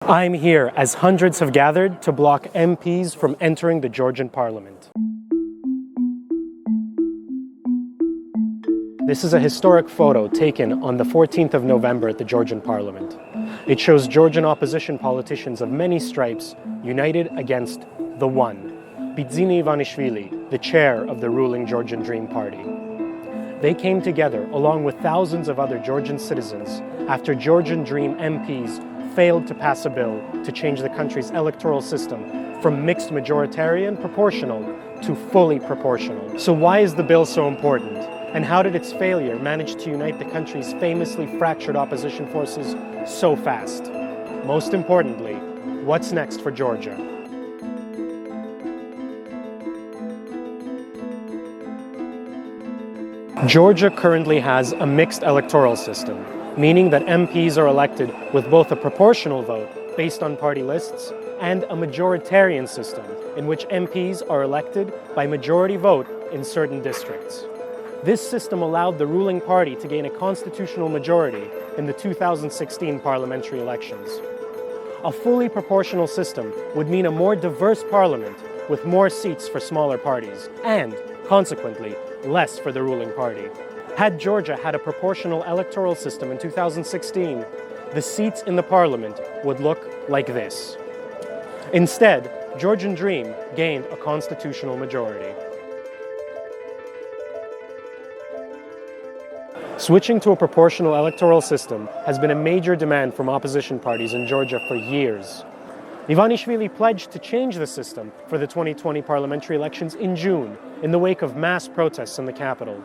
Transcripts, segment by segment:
I'm here as hundreds have gathered to block MPs from entering the Georgian Parliament. This is a historic photo taken on the 14th of November at the Georgian Parliament. It shows Georgian opposition politicians of many stripes united against the one, Bidzina Ivanishvili, the chair of the ruling Georgian Dream Party. They came together along with thousands of other Georgian citizens after Georgian Dream MPs failed to pass a bill to change the country's electoral system from mixed majoritarian proportional to fully proportional. So why is the bill so important? And how did its failure manage to unite the country's famously fractured opposition forces so fast? Most importantly, what's next for Georgia? Georgia currently has a mixed electoral system, meaning that MPs are elected with both a proportional vote based on party lists and a majoritarian system in which MPs are elected by majority vote in certain districts. This system allowed the ruling party to gain a constitutional majority in the 2016 parliamentary elections. A fully proportional system would mean a more diverse parliament with more seats for smaller parties and, consequently, less for the ruling party. Had Georgia had a proportional electoral system in 2016, the seats in the parliament would look like this. Instead, Georgian Dream gained a constitutional majority. Switching to a proportional electoral system has been a major demand from opposition parties in Georgia for years. Ivanishvili pledged to change the system for the 2020 parliamentary elections in June in the wake of mass protests in the capital.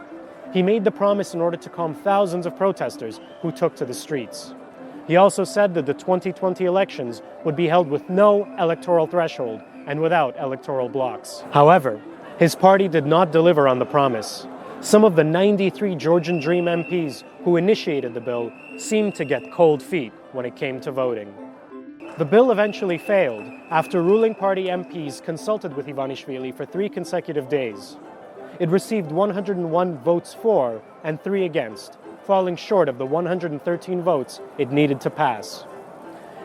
He made the promise in order to calm thousands of protesters who took to the streets. He also said that the 2020 elections would be held with no electoral threshold and without electoral blocks. However, his party did not deliver on the promise. Some of the 93 Georgian Dream MPs who initiated the bill seemed to get cold feet when it came to voting. The bill eventually failed after ruling party MPs consulted with Ivanishvili for 3 consecutive days. It received 101 votes for and 3 against, falling short of the 113 votes it needed to pass.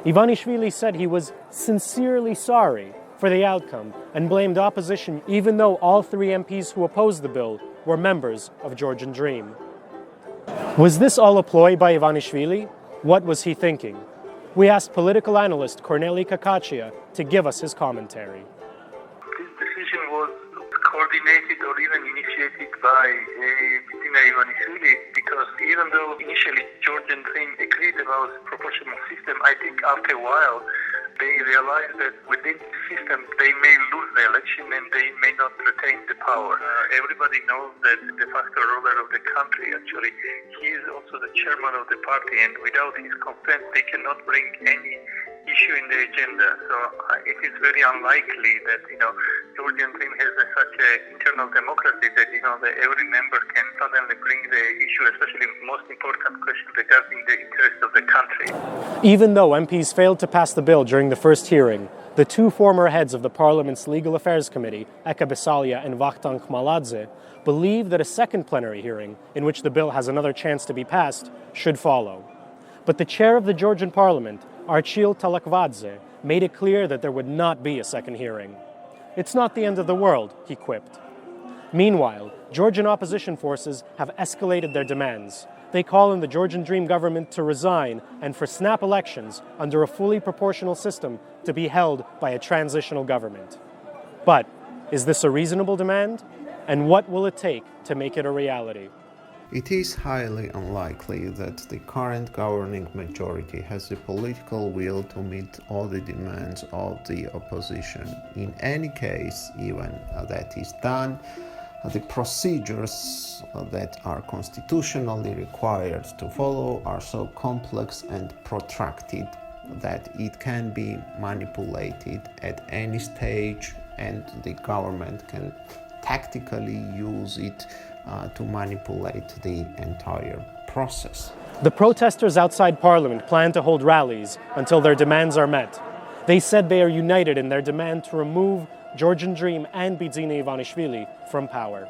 Ivanishvili said he was sincerely sorry for the outcome and blamed opposition even though all 3 MPs who opposed the bill were members of Georgian Dream. Was this all a ploy by Ivanishvili? What was he thinking? We asked political analyst Corneli Kakachia to give us his commentary. This decision was coordinated or even initiated by Bidzina Ivanishvili because even though initially Georgian Dream agreed about proportional system, I think after a while they realized that within the system they may lose the election and they may not retain the power. Everybody knows that the de facto ruler of the country, actually, he is also the chairman of the party, and without his consent they cannot bring any issue in the agenda. So it is very unlikely that, Georgian Dream has such an internal democracy that, that every member can suddenly bring the issue, especially most important question regarding the interests of the country. Even though MPs failed to pass the bill during the first hearing, the 2 former heads of the Parliament's Legal Affairs Committee, Eka Besalia and Vakhtang Khmaladze, believe that a second plenary hearing, in which the bill has another chance to be passed, should follow. But the chair of the Georgian Parliament, Archil Talakvadze, made it clear that there would not be a second hearing. It's not the end of the world, he quipped. Meanwhile, Georgian opposition forces have escalated their demands. They call on the Georgian Dream government to resign and for snap elections under a fully proportional system to be held by a transitional government. But is this a reasonable demand? And what will it take to make it a reality? It is highly unlikely that the current governing majority has the political will to meet all the demands of the opposition. In any case, even that is done, the procedures that are constitutionally required to follow are so complex and protracted that it can be manipulated at any stage, and the government can tactically use it to manipulate the entire process. The protesters outside Parliament plan to hold rallies until their demands are met. They said they are united in their demand to remove Georgian Dream and Bidzina Ivanishvili from power.